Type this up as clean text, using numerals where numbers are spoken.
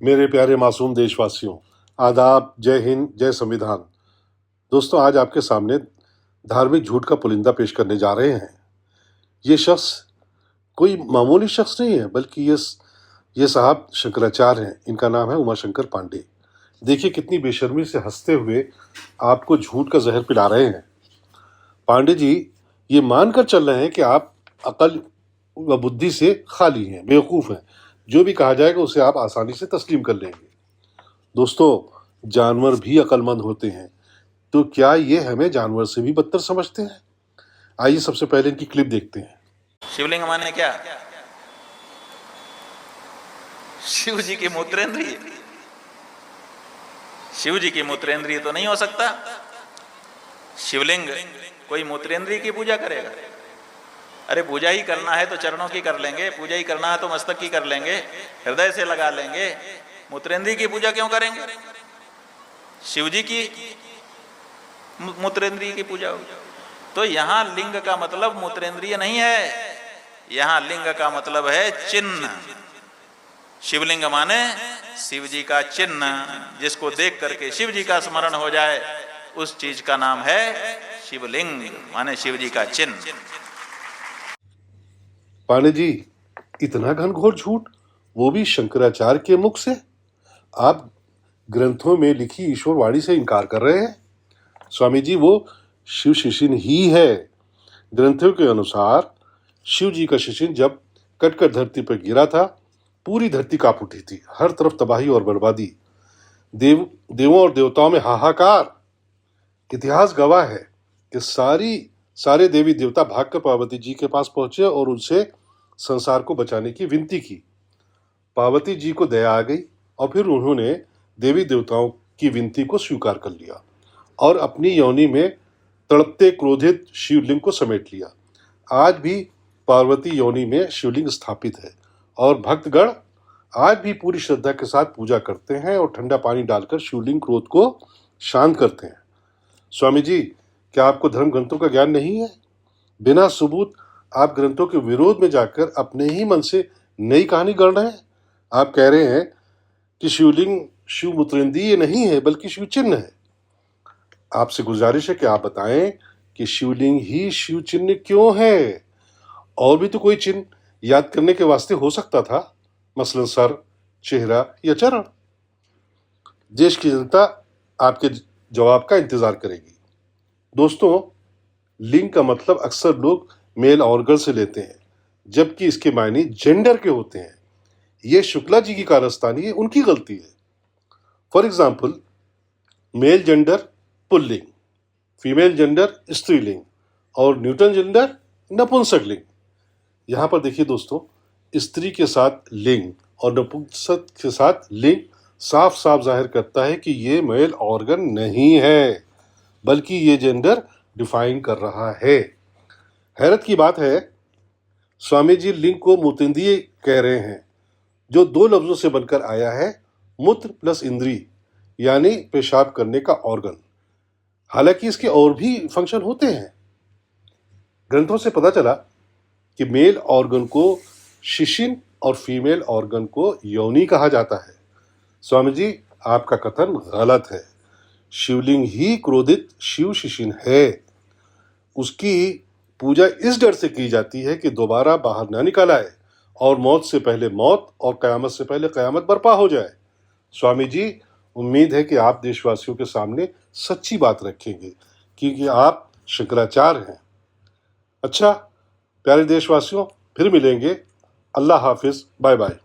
मेरे प्यारे मासूम देशवासियों, आदाब, जय हिंद, जय संविधान। दोस्तों, आज आपके सामने धार्मिक झूठ का पुलिंदा पेश करने जा रहे हैं। ये शख्स कोई मामूली शख्स नहीं है, बल्कि ये साहब शंकराचार्य हैं। इनका नाम है उमाशंकर पांडे। देखिए कितनी बेशर्मी से हंसते हुए आपको झूठ का जहर पिला रहे हैं। पांडे जी, ये मानकर चल रहे हैं कि आप अकल व बुद्धि से खाली हैं, बेवकूफ़ हैं। जो भी कहा जाएगा उसे आप आसानी से तस्लीम कर लेंगे। दोस्तों, जानवर भी अक्लमंद होते हैं, तो क्या ये हमें जानवर से भी बदतर समझते हैं? आइए सबसे पहले इनकी क्लिप देखते हैं। शिवलिंग माने क्या? शिव जी की मूत्रेंद्रिय। शिव जी की मूत्रेंद्रिय तो नहीं हो सकता। शिवलिंग कोई मूत्रेंद्रिय की पूजा करेगा? अरे पूजा ही करना है तो चरणों की कर लेंगे, पूजा ही करना है तो मस्तक की कर लेंगे, हृदय से लगा लेंगे। मूत्रेंद्रिय की पूजा क्यों करेंगे? शिव जी की मूत्रेंद्रिय की पूजा होगी। तो यहाँ लिंग का मतलब मूत्रेंद्रिय नहीं है, यहाँ लिंग का मतलब है चिन्ह। शिवलिंग माने शिव जी का चिन्ह, जिसको देख करके शिव जी का स्मरण हो जाए, उस चीज का नाम है शिवलिंग, माने शिव जी का चिन्ह। पांडे जी, इतना घनघोर झूठ, वो भी शंकराचार्य के मुख से? आप ग्रंथों में लिखी ईश्वरवाणी से इनकार कर रहे हैं। स्वामी जी, वो शिव शिशिन ही है। ग्रंथों के अनुसार शिव जी का शिशिन जब कटकर धरती पर गिरा था, पूरी धरती कांप उठी थी। हर तरफ तबाही और बर्बादी, देवों और देवताओं में हाहाकार। इतिहास गवाह है कि सारे देवी देवता भागकर पार्वती जी के पास पहुंचे और उनसे संसार को बचाने की विनती की। पार्वती जी को दया आ गई और फिर उन्होंने देवी देवताओं की विनती को स्वीकार कर लिया और अपनी योनि में तड़पते क्रोधित शिवलिंग को समेट लिया। आज भी पार्वती योनि में शिवलिंग स्थापित है और भक्तगण आज भी पूरी श्रद्धा के साथ पूजा करते हैं और ठंडा पानी डालकर शिवलिंग क्रोध को शांत करते हैं। स्वामी जी, क्या आपको धर्म ग्रंथों का ज्ञान नहीं है? बिना सबूत आप ग्रंथों के विरोध में जाकर अपने ही मन से नई कहानी गढ़ रहे हैं। आप कह रहे हैं कि शिवलिंग शिव मूत्रेंद्रिय नहीं है, बल्कि शिव चिन्ह है। आपसे गुजारिश है कि आप बताएं कि शिवलिंग ही शिव चिन्ह क्यों है? और भी तो कोई चिन्ह याद करने के वास्ते हो सकता था, मसलन सर, चेहरा या चरण। देश की जनता आपके जवाब का इंतजार करेगी। दोस्तों, लिंग का मतलब अक्सर लोग मेल ऑर्गन से लेते हैं, जबकि इसके मायने जेंडर के होते हैं। यह शुक्ला जी की कारस्तानी है, उनकी गलती है। For example, male gender pulling, female gender स्त्रीलिंग और न्यूटन जेंडर नपुंसकलिंग। यहां पर देखिए दोस्तों, स्त्री के साथ लिंग और नपुंसक के साथ लिंग साफ साफ जाहिर करता है कि ये मेल ऑर्गन नहीं है, बल्कि ये जेंडर डिफाइन कर रहा है। हैरत की बात है, स्वामी जी लिंग को मूत्रेंद्रिय कह रहे हैं, जो दो लफ्जों से बनकर आया है, मूत्र प्लस इंद्री, यानी पेशाब करने का ऑर्गन। हालांकि इसके और भी फंक्शन होते हैं। ग्रंथों से पता चला कि मेल ऑर्गन को शिशिन और फीमेल ऑर्गन को योनि कहा जाता है। स्वामी जी, आपका कथन गलत है। शिवलिंग ही क्रोधित शिव शिशिन है। उसकी पूजा इस डर से की जाती है कि दोबारा बाहर ना निकल आए और मौत से पहले मौत और कयामत से पहले कयामत बर्पा हो जाए। स्वामी जी, उम्मीद है कि आप देशवासियों के सामने सच्ची बात रखेंगे, क्योंकि आप शंकराचार्य हैं। अच्छा प्यारे देशवासियों, फिर मिलेंगे। अल्लाह हाफिज, बाय बाय।